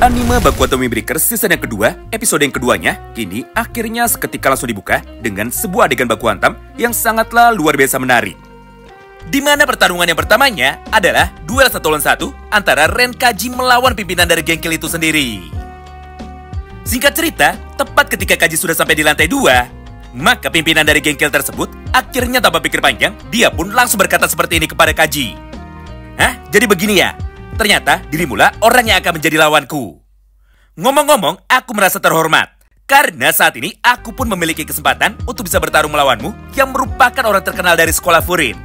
Anime Baku Atomi Breakers season yang kedua, episode yang keduanya, kini akhirnya seketika langsung dibuka dengan sebuah adegan baku hantam yang sangatlah luar biasa menarik. Di mana pertarungan yang pertamanya adalah duel 1 lawan 1 antara Ren Kaji melawan pimpinan dari geng Kill itu sendiri. Singkat cerita, tepat ketika Kaji sudah sampai di lantai 2, maka pimpinan dari geng Kill tersebut akhirnya tanpa pikir panjang, dia pun langsung berkata seperti ini kepada Kaji. Hah? Jadi begini ya? Ternyata dirimulah orang yang akan menjadi lawanku. Ngomong-ngomong, aku merasa terhormat. Karena saat ini aku pun memiliki kesempatan untuk bisa bertarung melawanmu yang merupakan orang terkenal dari sekolah Furin.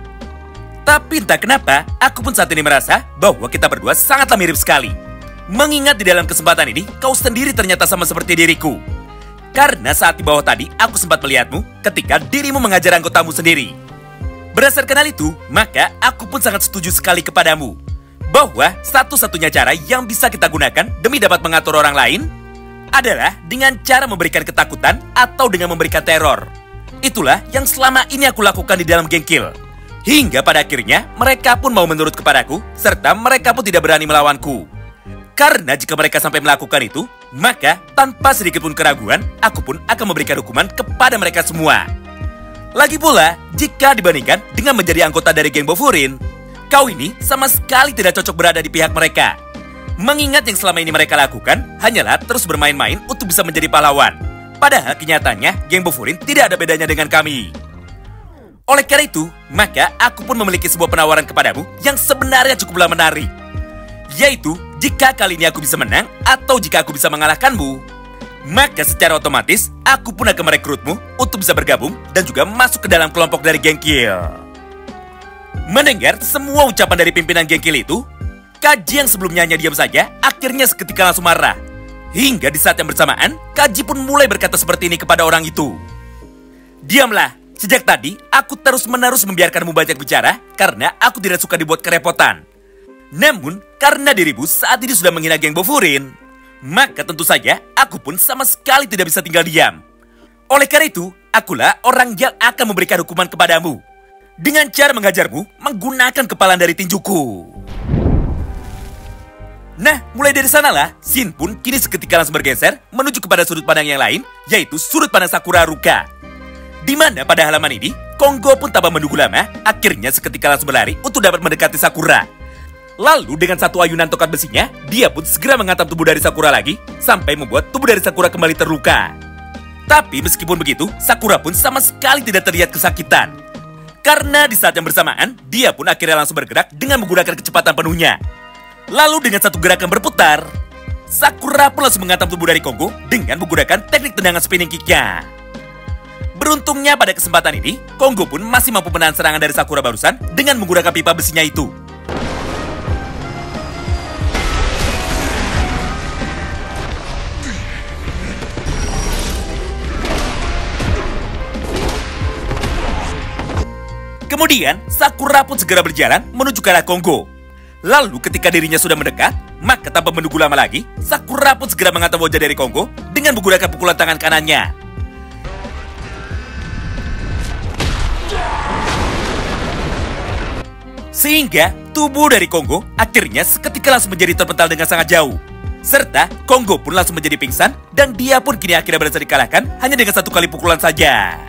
Tapi entah kenapa, aku pun saat ini merasa bahwa kita berdua sangatlah mirip sekali. Mengingat di dalam kesempatan ini, kau sendiri ternyata sama seperti diriku. Karena saat di bawah tadi, aku sempat melihatmu ketika dirimu mengajar anggotamu sendiri. Berdasarkan hal itu, maka aku pun sangat setuju sekali kepadamu. Bahwa satu-satunya cara yang bisa kita gunakan demi dapat mengatur orang lain adalah dengan cara memberikan ketakutan atau dengan memberikan teror. Itulah yang selama ini aku lakukan di dalam geng Kill. Hingga pada akhirnya mereka pun mau menurut kepadaku, serta mereka pun tidak berani melawanku. Karena jika mereka sampai melakukan itu, maka tanpa sedikit pun keraguan, aku pun akan memberikan hukuman kepada mereka semua. Lagi pula, jika dibandingkan dengan menjadi anggota dari geng Bofurin, kau ini sama sekali tidak cocok berada di pihak mereka. Mengingat yang selama ini mereka lakukan hanyalah terus bermain-main untuk bisa menjadi pahlawan. Padahal kenyataannya geng Bofurin tidak ada bedanya dengan kami. Oleh karena itu, maka aku pun memiliki sebuah penawaran kepadamu yang sebenarnya cukuplah menarik. Yaitu, jika kali ini aku bisa menang atau jika aku bisa mengalahkanmu, maka secara otomatis aku pun akan merekrutmu untuk bisa bergabung dan juga masuk ke dalam kelompok dari geng Kill. Mendengar semua ucapan dari pimpinan geng Kill itu, Kaji yang sebelumnya hanya diam saja, akhirnya seketika langsung marah. Hingga di saat yang bersamaan, Kaji pun mulai berkata seperti ini kepada orang itu. Diamlah, sejak tadi aku terus-menerus membiarkanmu banyak bicara karena aku tidak suka dibuat kerepotan. Namun, karena dirimu saat ini sudah menghina geng Bofurin, maka tentu saja aku pun sama sekali tidak bisa tinggal diam. Oleh karena itu, akulah orang yang akan memberikan hukuman kepadamu dengan cara menghajarmu menggunakan kepalan dari tinjuku. Nah, mulai dari sanalah, Shin pun kini seketika langsung bergeser menuju kepada sudut pandang yang lain, yaitu sudut pandang Sakura Haruka. Di mana pada halaman ini, Konggo pun tanpa menunggu lama, akhirnya seketika langsung berlari untuk dapat mendekati Sakura. Lalu dengan satu ayunan tongkat besinya, dia pun segera menghantam tubuh dari Sakura lagi, sampai membuat tubuh dari Sakura kembali terluka. Tapi meskipun begitu, Sakura pun sama sekali tidak terlihat kesakitan. Karena di saat yang bersamaan, dia pun akhirnya langsung bergerak dengan menggunakan kecepatan penuhnya. Lalu dengan satu gerakan berputar, Sakura pun langsung menghantam tubuh dari Konggo dengan menggunakan teknik tendangan spinning kick-nya. Beruntungnya pada kesempatan ini, Konggo pun masih mampu menahan serangan dari Sakura barusan dengan menggunakan pipa besinya itu. Kemudian, Sakura pun segera berjalan menuju ke arah Konggo. Lalu ketika dirinya sudah mendekat, maka tanpa menunggu lama lagi, Sakura pun segera menghantam wajah dari Konggo dengan menggunakan pukulan tangan kanannya. Sehingga tubuh dari Konggo akhirnya seketika langsung menjadi terpental dengan sangat jauh. Serta Konggo pun langsung menjadi pingsan dan dia pun kini akhirnya berhasil dikalahkan hanya dengan satu kali pukulan saja.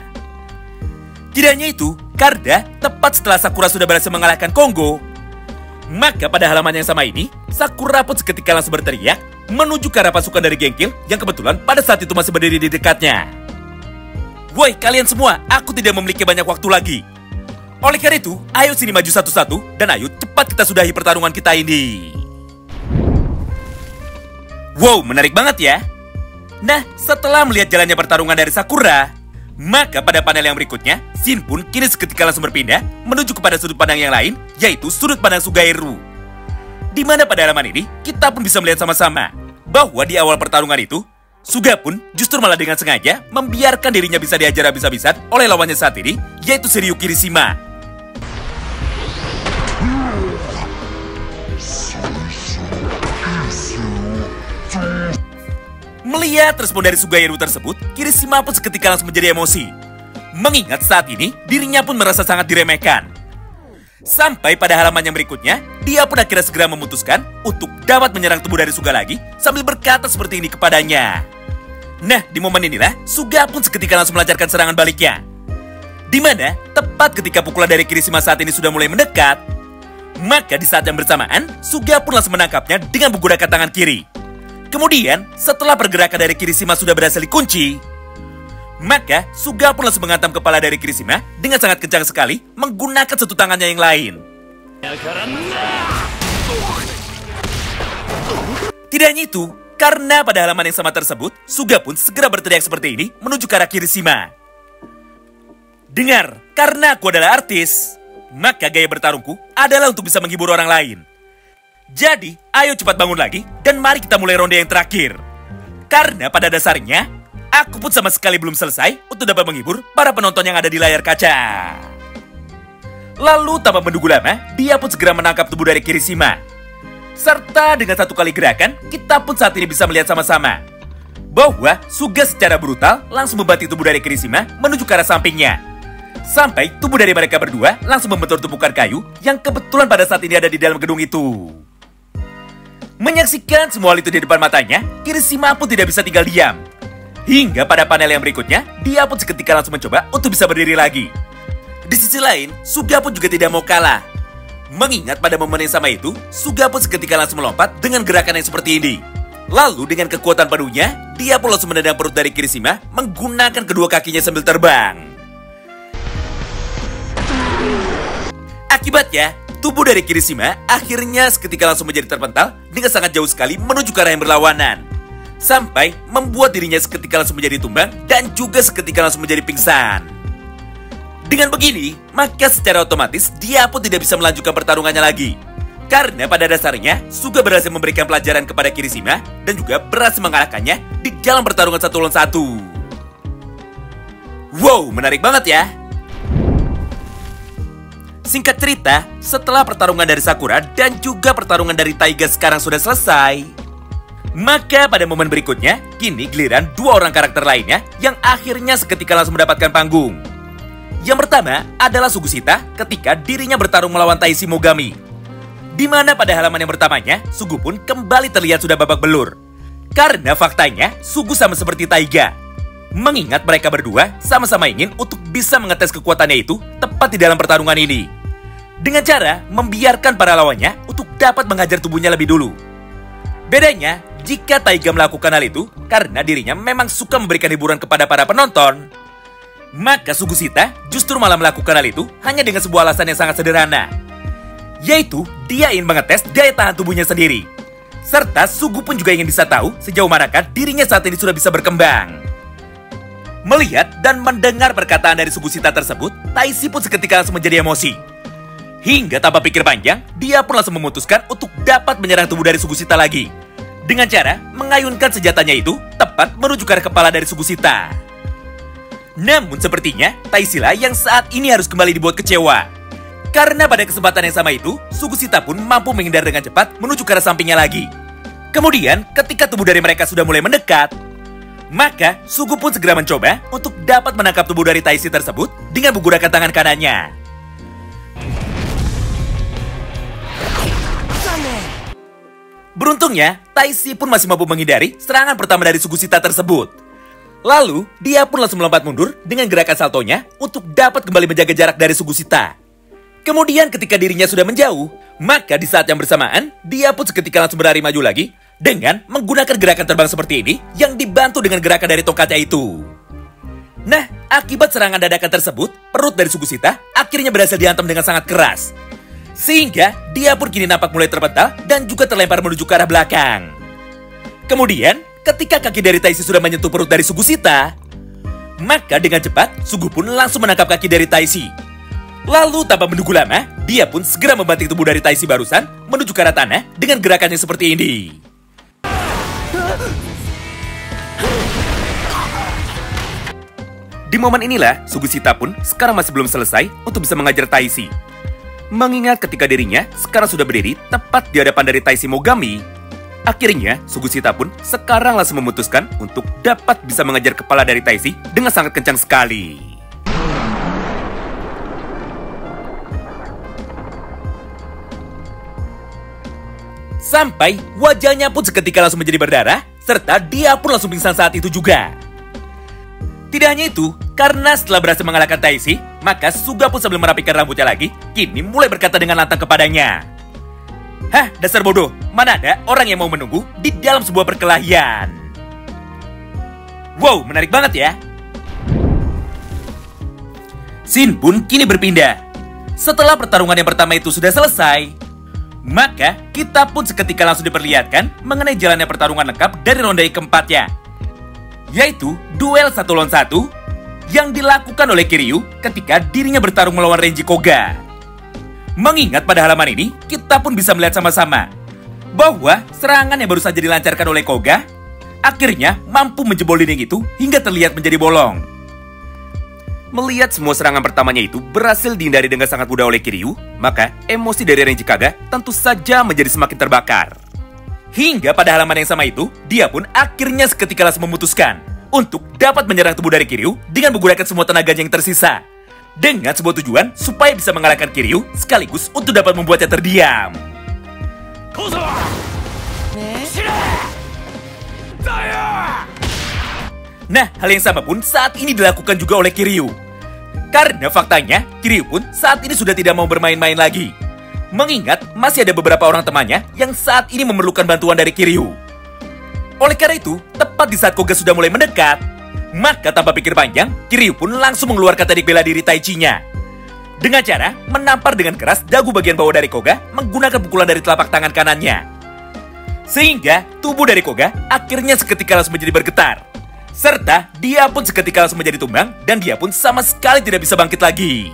Tidak hanya itu, karena tepat setelah Sakura sudah berhasil mengalahkan Konggo, maka pada halaman yang sama ini, Sakura pun seketika langsung berteriak menuju ke arah pasukan dari geng Kill yang kebetulan pada saat itu masih berdiri di dekatnya. Woi kalian semua, aku tidak memiliki banyak waktu lagi. Oleh karena itu, ayo sini maju satu-satu dan ayo cepat kita sudahi pertarungan kita ini. Wow, menarik banget ya. Nah, setelah melihat jalannya pertarungan dari Sakura, maka pada panel yang berikutnya, Shin pun kini seketika langsung berpindah menuju kepada sudut pandang yang lain, yaitu sudut pandang Sugairu. Di mana pada halaman ini, kita pun bisa melihat sama-sama bahwa di awal pertarungan itu, Suga pun justru malah dengan sengaja membiarkan dirinya bisa diajar habis-habisan oleh lawannya saat ini, yaitu Shiryu Kirishima. Melihat respon dari Sugairu tersebut, Kirishima pun seketika langsung menjadi emosi. Mengingat saat ini, dirinya pun merasa sangat diremehkan. Sampai pada halaman yang berikutnya, dia pun akhirnya segera memutuskan untuk dapat menyerang tubuh dari Suga lagi sambil berkata seperti ini kepadanya. Nah, di momen inilah Suga pun seketika langsung melancarkan serangan baliknya. Di mana tepat ketika pukulan dari Kirishima saat ini sudah mulai mendekat, maka di saat yang bersamaan, Suga pun langsung menangkapnya dengan menggunakan tangan kiri. Kemudian, setelah pergerakan dari Kirishima sudah berhasil dikunci, maka Suga pun langsung menghantam kepala dari Kirishima dengan sangat kencang sekali menggunakan satu tangannya yang lain. Tidak hanya itu, karena pada halaman yang sama tersebut, Suga pun segera berteriak seperti ini menuju ke arah Kirishima. Dengar, karena aku adalah artis, maka gaya bertarungku adalah untuk bisa menghibur orang lain. Jadi, ayo cepat bangun lagi dan mari kita mulai ronde yang terakhir. Karena pada dasarnya, aku pun sama sekali belum selesai untuk dapat menghibur para penonton yang ada di layar kaca. Lalu tanpa menunggu lama, dia pun segera menangkap tubuh dari Kirishima. Serta dengan satu kali gerakan, kita pun saat ini bisa melihat sama-sama bahwa Suga secara brutal langsung membanting tubuh dari Kirishima menuju ke arah sampingnya. Sampai tubuh dari mereka berdua langsung membentur tumpukan kayu yang kebetulan pada saat ini ada di dalam gedung itu. Menyaksikan semua hal itu di depan matanya, Kirishima pun tidak bisa tinggal diam. Hingga pada panel yang berikutnya, dia pun seketika langsung mencoba untuk bisa berdiri lagi. Di sisi lain, Suga pun juga tidak mau kalah. Mengingat pada momen yang sama itu, Suga pun seketika langsung melompat dengan gerakan yang seperti ini. Lalu dengan kekuatan penuhnya, dia pun langsung menendang perut dari Kirishima menggunakan kedua kakinya sambil terbang. Akibatnya, tubuh dari Kirishima akhirnya seketika langsung menjadi terpental dengan sangat jauh sekali menuju ke arah yang berlawanan. Sampai membuat dirinya seketika langsung menjadi tumbang dan juga seketika langsung menjadi pingsan. Dengan begini, maka secara otomatis dia pun tidak bisa melanjutkan pertarungannya lagi. Karena pada dasarnya, Suga berhasil memberikan pelajaran kepada Kirishima dan juga berhasil mengalahkannya di dalam pertarungan 1 lawan 1. Wow, menarik banget ya. Singkat cerita, setelah pertarungan dari Sakura dan juga pertarungan dari Taiga sekarang sudah selesai, maka pada momen berikutnya, kini giliran dua orang karakter lainnya yang akhirnya seketika langsung mendapatkan panggung. Yang pertama adalah Sugusita ketika dirinya bertarung melawan Taishi Mogami. Di mana pada halaman yang pertamanya, Sugu pun kembali terlihat sudah babak belur. Karena faktanya, Sugu sama seperti Taiga. Mengingat mereka berdua sama-sama ingin untuk bisa mengetes kekuatannya itu tepat di dalam pertarungan ini. Dengan cara membiarkan para lawannya untuk dapat menghajar tubuhnya lebih dulu. Bedanya, jika Taiga melakukan hal itu karena dirinya memang suka memberikan hiburan kepada para penonton, maka Sugusita justru malah melakukan hal itu hanya dengan sebuah alasan yang sangat sederhana, yaitu dia ingin mengetes daya tahan tubuhnya sendiri. Serta Sugu pun juga ingin bisa tahu sejauh manakah dirinya saat ini sudah bisa berkembang. Melihat dan mendengar perkataan dari Sugusita tersebut, Taishi pun seketika langsung menjadi emosi. Hingga tanpa pikir panjang, dia pun langsung memutuskan untuk dapat menyerang tubuh dari Sugusita lagi. Dengan cara mengayunkan senjatanya itu tepat menuju ke arah kepala dari Sugusita. Namun sepertinya Taishi lah yang saat ini harus kembali dibuat kecewa. Karena pada kesempatan yang sama itu, Sugusita pun mampu menghindar dengan cepat menuju ke arah sampingnya lagi. Kemudian ketika tubuh dari mereka sudah mulai mendekat, maka Sugu pun segera mencoba untuk dapat menangkap tubuh dari Taishi tersebut dengan menggunakan tangan kanannya. Beruntungnya, Taishi pun masih mampu menghindari serangan pertama dari Sugusita tersebut. Lalu, dia pun langsung melompat mundur dengan gerakan saltonya untuk dapat kembali menjaga jarak dari Sugusita. Kemudian ketika dirinya sudah menjauh, maka di saat yang bersamaan, dia pun seketika langsung berlari maju lagi dengan menggunakan gerakan terbang seperti ini yang dibantu dengan gerakan dari tongkatnya itu. Nah, akibat serangan dadakan tersebut, perut dari Sugusita akhirnya berhasil dihantam dengan sangat keras. Sehingga dia pun kini nampak mulai terpental dan juga terlempar menuju ke arah belakang. Kemudian, ketika kaki dari Taishi sudah menyentuh perut dari Sugusita, maka dengan cepat, Sugu pun langsung menangkap kaki dari Taishi. Lalu tanpa menunggu lama, dia pun segera membanting tubuh dari Taishi barusan menuju ke arah tanah dengan gerakannya seperti ini. Di momen inilah, Sugusita pun sekarang masih belum selesai untuk bisa mengajar Taishi. Mengingat ketika dirinya sekarang sudah berdiri tepat di hadapan dari Taishi Mogami, akhirnya Sugusita pun sekarang langsung memutuskan untuk dapat bisa mengejar kepala dari Taishi dengan sangat kencang sekali. Sampai wajahnya pun seketika langsung menjadi berdarah, serta dia pun langsung pingsan saat itu juga. Tidak hanya itu, karena setelah berhasil mengalahkan Taishi, maka Suga pun sambil merapikan rambutnya lagi, kini mulai berkata dengan lantang kepadanya. Hah, dasar bodoh, mana ada orang yang mau menunggu di dalam sebuah perkelahian. Wow, menarik banget ya. Scene pun kini berpindah. Setelah pertarungan yang pertama itu sudah selesai, maka kita pun seketika langsung diperlihatkan mengenai jalannya pertarungan lengkap dari ronde keempatnya, yaitu duel 1 lawan 1 yang dilakukan oleh Kiryu ketika dirinya bertarung melawan Renji Koga. Mengingat pada halaman ini, kita pun bisa melihat sama-sama bahwa serangan yang baru saja dilancarkan oleh Koga akhirnya mampu menjebol dinding itu hingga terlihat menjadi bolong. Melihat semua serangan pertamanya itu berhasil dihindari dengan sangat mudah oleh Kiryu, maka emosi dari Renji Koga tentu saja menjadi semakin terbakar. Hingga pada halaman yang sama itu, dia pun akhirnya seketika langsung memutuskan untuk dapat menyerang tubuh dari Kiryu dengan menggunakan semua tenaganya yang tersisa, dengan sebuah tujuan supaya bisa mengalahkan Kiryu sekaligus untuk dapat membuatnya terdiam. Nah, hal yang sama pun saat ini dilakukan juga oleh Kiryu. Karena faktanya, Kiryu pun saat ini sudah tidak mau bermain-main lagi. Mengingat masih ada beberapa orang temannya yang saat ini memerlukan bantuan dari Kiryu. Oleh karena itu, tepat di saat Koga sudah mulai mendekat, maka tanpa pikir panjang, Kiryu pun langsung mengeluarkan teknik bela diri Taichi-nya. Dengan cara menampar dengan keras dagu bagian bawah dari Koga menggunakan pukulan dari telapak tangan kanannya. Sehingga tubuh dari Koga akhirnya seketika langsung menjadi bergetar. Serta dia pun seketika langsung menjadi tumbang dan dia pun sama sekali tidak bisa bangkit lagi.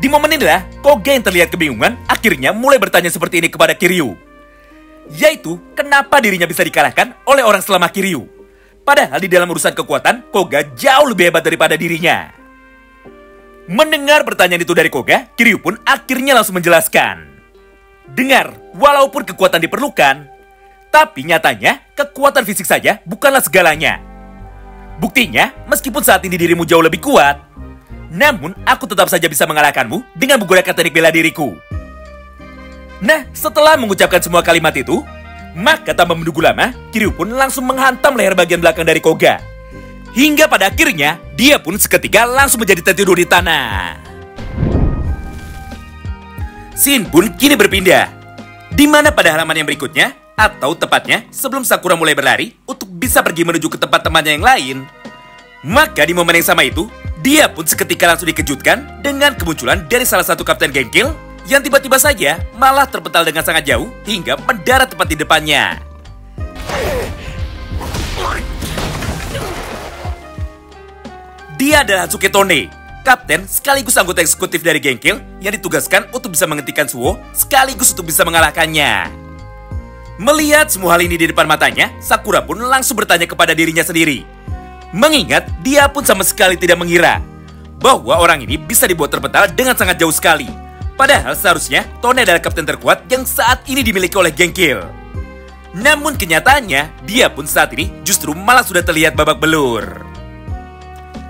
Di momen inilah, Koga yang terlihat kebingungan akhirnya mulai bertanya seperti ini kepada Kiryu. Yaitu, kenapa dirinya bisa dikalahkan oleh orang selama Kiryu? Padahal di dalam urusan kekuatan, Koga jauh lebih hebat daripada dirinya. Mendengar pertanyaan itu dari Koga, Kiryu pun akhirnya langsung menjelaskan. Dengar, walaupun kekuatan diperlukan, tapi nyatanya kekuatan fisik saja bukanlah segalanya. Buktinya, meskipun saat ini dirimu jauh lebih kuat, namun aku tetap saja bisa mengalahkanmu dengan menggunakan teknik bela diriku. Nah, setelah mengucapkan semua kalimat itu, maka tanpa menunggu lama, Kiryu pun langsung menghantam leher bagian belakang dari Koga. Hingga pada akhirnya, dia pun seketika langsung menjadi tertidur di tanah. Scene pun kini berpindah, di mana pada halaman yang berikutnya, atau tepatnya sebelum Sakura mulai berlari untuk bisa pergi menuju ke tempat temannya yang lain, maka di momen yang sama itu, dia pun seketika langsung dikejutkan dengan kemunculan dari salah satu kapten gengkil yang tiba-tiba saja malah terpental dengan sangat jauh hingga mendarat tepat di depannya. Dia adalah Hatsuki Tone, kapten sekaligus anggota eksekutif dari gengkil yang ditugaskan untuk bisa menghentikan Suo sekaligus untuk bisa mengalahkannya. Melihat semua hal ini di depan matanya, Sakura pun langsung bertanya kepada dirinya sendiri. Mengingat dia pun sama sekali tidak mengira bahwa orang ini bisa dibuat terpental dengan sangat jauh sekali. Padahal seharusnya Tone adalah kapten terkuat yang saat ini dimiliki oleh gengkil. Namun kenyataannya, dia pun saat ini justru malah sudah terlihat babak belur.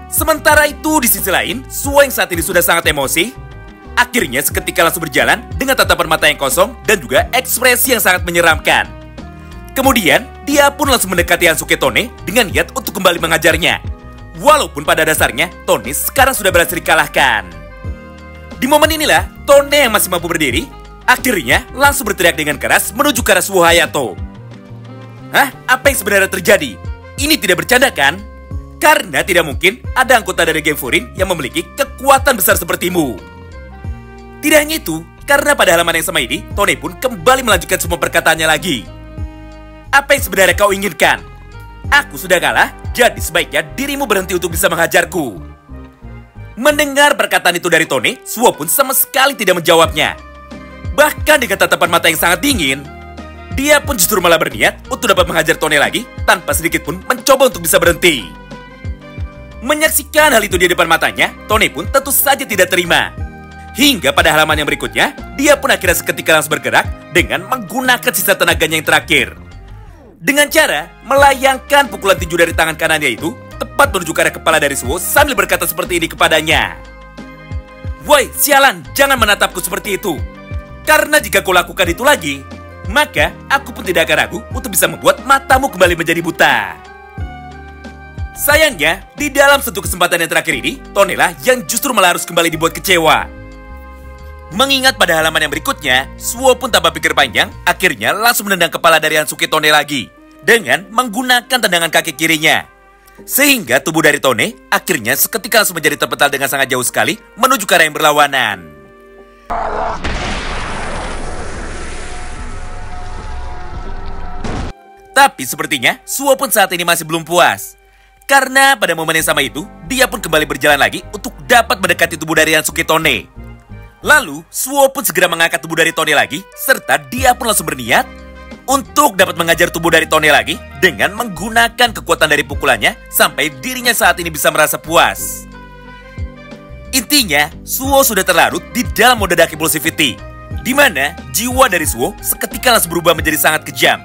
Sementara itu di sisi lain, Suo yang saat ini sudah sangat emosi, akhirnya seketika langsung berjalan dengan tatapan mata yang kosong dan juga ekspresi yang sangat menyeramkan. Kemudian, dia pun langsung mendekati Hatsuki Tone dengan niat untuk kembali mengajarnya. Walaupun pada dasarnya, Tone sekarang sudah berhasil dikalahkan. Di momen inilah, Tone yang masih mampu berdiri, akhirnya langsung berteriak dengan keras menuju ke arah Suo Hayato. Hah? Apa yang sebenarnya terjadi? Ini tidak bercanda kan? Karena tidak mungkin ada anggota dari geng Furin yang memiliki kekuatan besar sepertimu. Tidak hanya itu, karena pada halaman yang sama ini, Tone pun kembali melanjutkan semua perkataannya lagi. Apa yang sebenarnya kau inginkan? Aku sudah kalah, jadi sebaiknya dirimu berhenti untuk bisa menghajarku. Mendengar perkataan itu dari Tone, Suo pun sama sekali tidak menjawabnya. Bahkan dengan tatapan mata yang sangat dingin, dia pun justru malah berniat untuk dapat menghajar Tone lagi tanpa sedikit pun mencoba untuk bisa berhenti. Menyaksikan hal itu di depan matanya, Tone pun tentu saja tidak terima. Hingga pada halaman yang berikutnya, dia pun akhirnya seketika langsung bergerak dengan menggunakan sisa tenaganya yang terakhir. Dengan cara melayangkan pukulan tinju dari tangan kanannya itu tepat menuju ke arah kepala dari Suo sambil berkata seperti ini kepadanya. Woi, sialan, jangan menatapku seperti itu. Karena jika kau lakukan itu lagi, maka aku pun tidak akan ragu untuk bisa membuat matamu kembali menjadi buta. Sayangnya, di dalam satu kesempatan yang terakhir ini, Tonela yang justru malah harus kembali dibuat kecewa. Mengingat pada halaman yang berikutnya, Suo pun tanpa pikir panjang, akhirnya langsung menendang kepala dari Hansuke Tone lagi, dengan menggunakan tendangan kaki kirinya. Sehingga tubuh dari Tone akhirnya seketika langsung menjadi terpental dengan sangat jauh sekali menuju ke arah yang berlawanan. Tapi sepertinya Suo pun saat ini masih belum puas. Karena pada momen yang sama itu, dia pun kembali berjalan lagi untuk dapat mendekati tubuh dari Hansuke Tone. Lalu, Suo pun segera mengangkat tubuh dari Tone lagi, serta dia pun langsung berniat untuk dapat mengajar tubuh dari Tone lagi dengan menggunakan kekuatan dari pukulannya sampai dirinya saat ini bisa merasa puas. Intinya, Suo sudah terlarut di dalam mode Dark Impulsivity, di mana jiwa dari Suo seketika langsung berubah menjadi sangat kejam.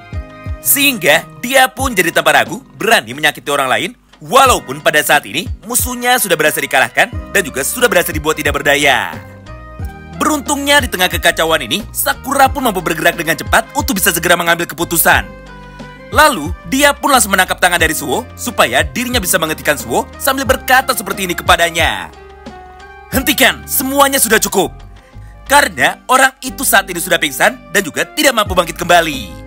Sehingga dia pun jadi tanpa ragu berani menyakiti orang lain, walaupun pada saat ini musuhnya sudah berhasil dikalahkan dan juga sudah berhasil dibuat tidak berdaya. Beruntungnya di tengah kekacauan ini, Sakura pun mampu bergerak dengan cepat untuk bisa segera mengambil keputusan. Lalu, dia pun langsung menangkap tangan dari Suo supaya dirinya bisa menghentikan Suo sambil berkata seperti ini kepadanya. Hentikan, semuanya sudah cukup. Karena orang itu saat ini sudah pingsan dan juga tidak mampu bangkit kembali.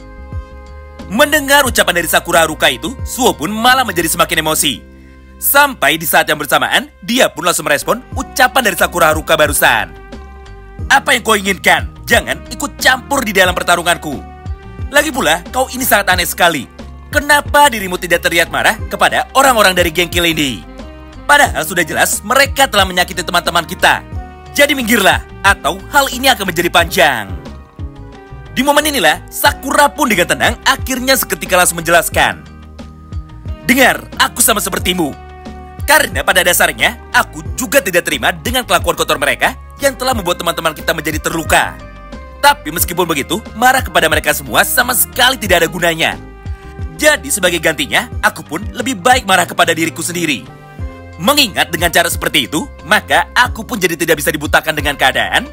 Mendengar ucapan dari Sakura Haruka itu, Suo pun malah menjadi semakin emosi. Sampai di saat yang bersamaan, dia pun langsung merespon ucapan dari Sakura Haruka barusan. Apa yang kau inginkan? Jangan ikut campur di dalam pertarunganku. Lagi pula, kau ini sangat aneh sekali. Kenapa dirimu tidak terlihat marah kepada orang-orang dari geng Kill ini? Padahal sudah jelas mereka telah menyakiti teman-teman kita. Jadi minggirlah, atau hal ini akan menjadi panjang. Di momen inilah, Sakura pun dengan tenang akhirnya seketika langsung menjelaskan. Dengar, aku sama sepertimu. Karena pada dasarnya, aku juga tidak terima dengan kelakuan kotor mereka yang telah membuat teman-teman kita menjadi terluka. Tapi meskipun begitu, marah kepada mereka semua sama sekali tidak ada gunanya. Jadi sebagai gantinya, aku pun lebih baik marah kepada diriku sendiri. Mengingat dengan cara seperti itu, maka aku pun jadi tidak bisa dibutakan dengan keadaan,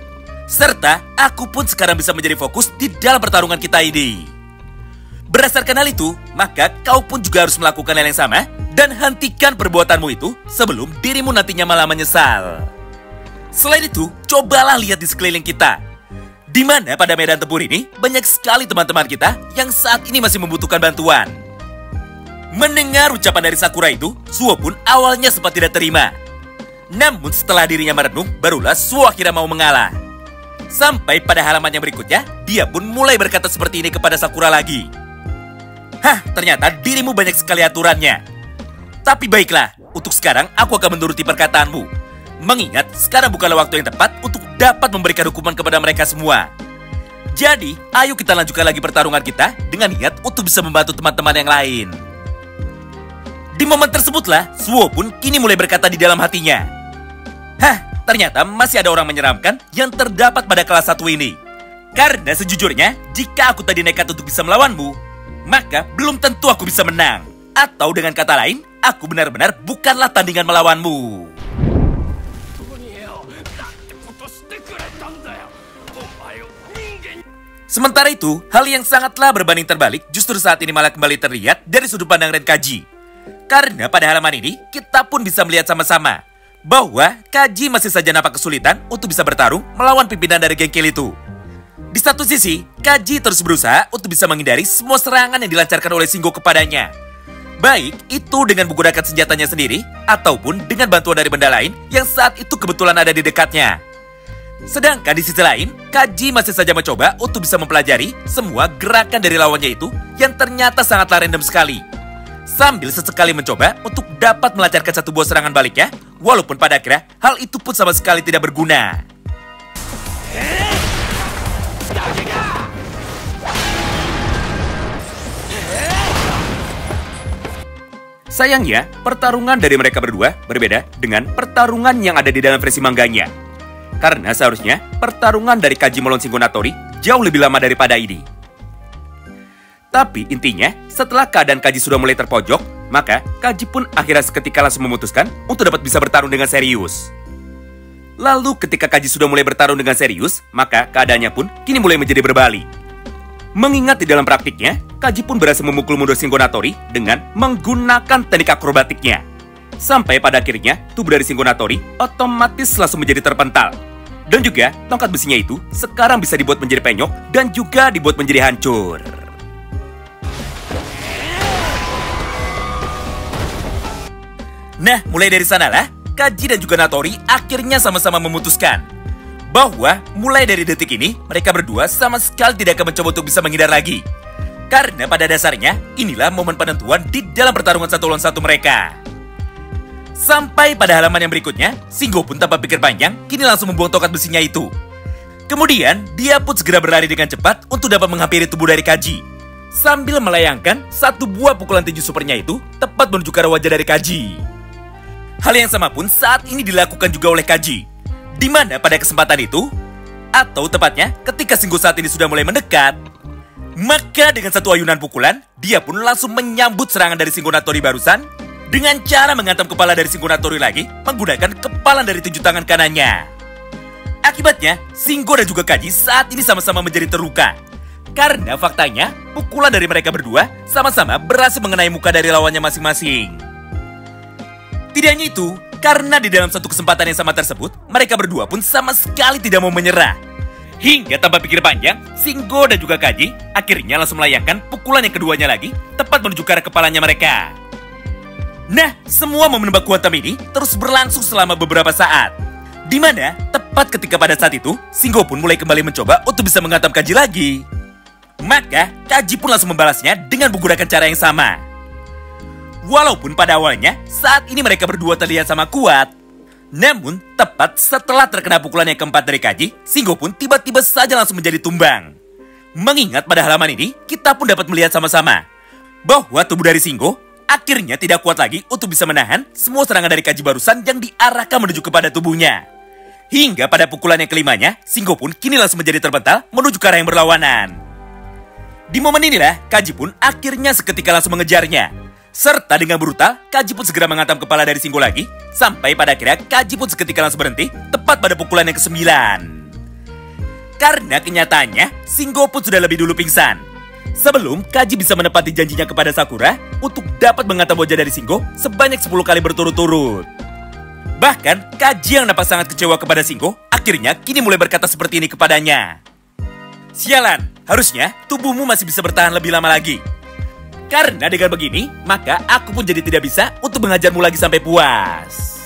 serta aku pun sekarang bisa menjadi fokus di dalam pertarungan kita ini. Berdasarkan hal itu, maka kau pun juga harus melakukan hal yang sama dan hentikan perbuatanmu itu sebelum dirimu nantinya malah menyesal. Selain itu, cobalah lihat di sekeliling kita, di mana pada medan tempur ini banyak sekali teman-teman kita yang saat ini masih membutuhkan bantuan. Mendengar ucapan dari Sakura itu, Suo pun awalnya sempat tidak terima. Namun setelah dirinya merenung, barulah Suo akhirnya mau mengalah. Sampai pada halaman yang berikutnya, dia pun mulai berkata seperti ini kepada Sakura lagi. Hah, ternyata dirimu banyak sekali aturannya. Tapi baiklah, untuk sekarang aku akan menuruti perkataanmu. Mengingat sekarang bukanlah waktu yang tepat untuk dapat memberikan hukuman kepada mereka semua. Jadi, ayo kita lanjutkan lagi pertarungan kita dengan niat untuk bisa membantu teman-teman yang lain. Di momen tersebutlah, Suo pun kini mulai berkata di dalam hatinya. Hah, ternyata masih ada orang menyeramkan yang terdapat pada kelas 1 ini. Karena sejujurnya, jika aku tadi nekat untuk bisa melawanmu, maka belum tentu aku bisa menang. Atau dengan kata lain, aku benar-benar bukanlah tandingan melawanmu. Sementara itu, hal yang sangatlah berbanding terbalik justru saat ini malah kembali terlihat dari sudut pandang Renkaji. Karena pada halaman ini, kita pun bisa melihat sama-sama bahwa Kaji masih saja nampak kesulitan untuk bisa bertarung melawan pimpinan dari geng Kill itu. Di satu sisi, Kaji terus berusaha untuk bisa menghindari semua serangan yang dilancarkan oleh Shingo kepadanya. Baik itu dengan menggunakan senjatanya sendiri, ataupun dengan bantuan dari benda lain yang saat itu kebetulan ada di dekatnya. Sedangkan di sisi lain, Kaji masih saja mencoba untuk bisa mempelajari semua gerakan dari lawannya itu yang ternyata sangatlah random sekali. Sambil sesekali mencoba untuk dapat melancarkan satu buah serangan baliknya, walaupun pada akhirnya hal itu pun sama sekali tidak berguna. Sayangnya, pertarungan dari mereka berdua berbeda dengan pertarungan yang ada di dalam versi mangganya. Karena seharusnya pertarungan dari Kaji melawan Shingo Natori jauh lebih lama daripada ini. Tapi intinya, setelah keadaan Kaji sudah mulai terpojok, maka Kaji pun akhirnya seketika langsung memutuskan untuk dapat bisa bertarung dengan serius. Lalu ketika Kaji sudah mulai bertarung dengan serius, maka keadaannya pun kini mulai menjadi berbalik. Mengingat di dalam praktiknya, Kaji pun berhasil memukul mundur Shingo Natori dengan menggunakan teknik akrobatiknya. Sampai pada akhirnya, tubuh dari Shingo Natori otomatis langsung menjadi terpental. Dan juga, tongkat besinya itu sekarang bisa dibuat menjadi penyok dan juga dibuat menjadi hancur. Nah, mulai dari sanalah, Kaji dan juga Natori akhirnya sama-sama memutuskan bahwa mulai dari detik ini, mereka berdua sama sekali tidak akan mencoba untuk bisa menghindar lagi. Karena pada dasarnya, inilah momen penentuan di dalam pertarungan 1 lawan 1 mereka. Sampai pada halaman yang berikutnya, Shingo pun tanpa pikir panjang, kini langsung membuang tongkat besinya itu. Kemudian, dia pun segera berlari dengan cepat untuk dapat menghampiri tubuh dari Kaji. Sambil melayangkan satu buah pukulan tinju supernya itu tepat menuju ke arah wajah dari Kaji. Hal yang sama pun saat ini dilakukan juga oleh Kaji. Di mana pada kesempatan itu, atau tepatnya ketika Shingo saat ini sudah mulai mendekat, maka dengan satu ayunan pukulan, dia pun langsung menyambut serangan dari Shingo Natori barusan dengan cara menghantam kepala dari Shingo Natori lagi menggunakan kepalan dari tinju tangan kanannya. Akibatnya, Shingo dan juga Kaji saat ini sama-sama menjadi terluka. Karena faktanya, pukulan dari mereka berdua sama-sama berhasil mengenai muka dari lawannya masing-masing. Tidak hanya itu, karena di dalam satu kesempatan yang sama tersebut, mereka berdua pun sama sekali tidak mau menyerah. Hingga tanpa pikir panjang, Shingo dan juga Kaji akhirnya langsung melayangkan pukulan yang keduanya lagi tepat menuju ke arah kepalanya mereka. Nah, semua momen baku hantam ini terus berlangsung selama beberapa saat. Di mana, tepat ketika pada saat itu, Shingo pun mulai kembali mencoba untuk bisa menghantam Kaji lagi. Maka, Kaji pun langsung membalasnya dengan menggunakan cara yang sama. Walaupun pada awalnya, saat ini mereka berdua terlihat sama kuat. Namun, tepat setelah terkena pukulan yang keempat dari Kaji, Shingo pun tiba-tiba saja langsung menjadi tumbang. Mengingat pada halaman ini, kita pun dapat melihat sama-sama bahwa tubuh dari Shingo akhirnya tidak kuat lagi untuk bisa menahan semua serangan dari Kaji barusan yang diarahkan menuju kepada tubuhnya. Hingga pada pukulan yang kelimanya, Shingo pun kini langsung menjadi terpental menuju ke arah yang berlawanan. Di momen inilah, Kaji pun akhirnya seketika langsung mengejarnya. Serta dengan brutal, Kaji pun segera menghantam kepala dari Shingo lagi, sampai pada akhirnya Kaji pun seketika langsung berhenti, tepat pada pukulan yang ke-9. Karena kenyataannya, Shingo pun sudah lebih dulu pingsan. Sebelum Kaji bisa menepati janjinya kepada Sakura untuk dapat menghantam wajah dari Shingo sebanyak 10 kali berturut-turut. Bahkan, Kaji yang nampak sangat kecewa kepada Shingo, akhirnya kini mulai berkata seperti ini kepadanya. Sialan, harusnya tubuhmu masih bisa bertahan lebih lama lagi. Karena dengan begini, maka aku pun jadi tidak bisa untuk mengajarmu lagi sampai puas.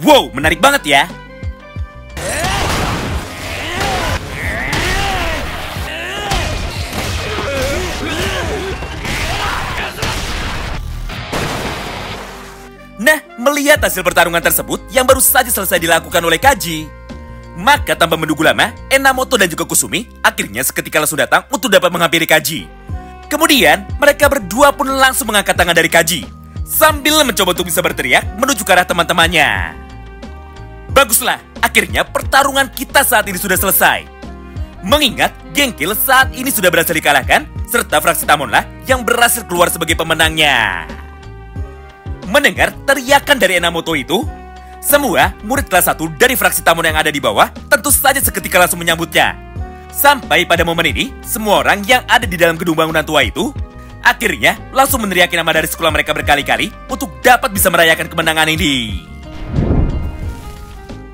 Wow, menarik banget ya. Nah, melihat hasil pertarungan tersebut yang baru saja selesai dilakukan oleh Kaji, maka tanpa menunggu lama, Enamoto dan juga Kusumi akhirnya seketika langsung datang untuk dapat menghampiri Kaji. Kemudian, mereka berdua pun langsung mengangkat tangan dari Kaji, sambil mencoba untuk bisa berteriak menuju ke arah teman-temannya. Baguslah, akhirnya pertarungan kita saat ini sudah selesai. Mengingat, Gengkil saat ini sudah berhasil dikalahkan, serta fraksi Tamonlah yang berhasil keluar sebagai pemenangnya. Mendengar teriakan dari Enamoto itu, semua murid kelas 1 dari fraksi Tamon yang ada di bawah tentu saja seketika langsung menyambutnya. Sampai pada momen ini, semua orang yang ada di dalam gedung bangunan tua itu akhirnya langsung meneriaki nama dari sekolah mereka berkali-kali untuk dapat bisa merayakan kemenangan ini.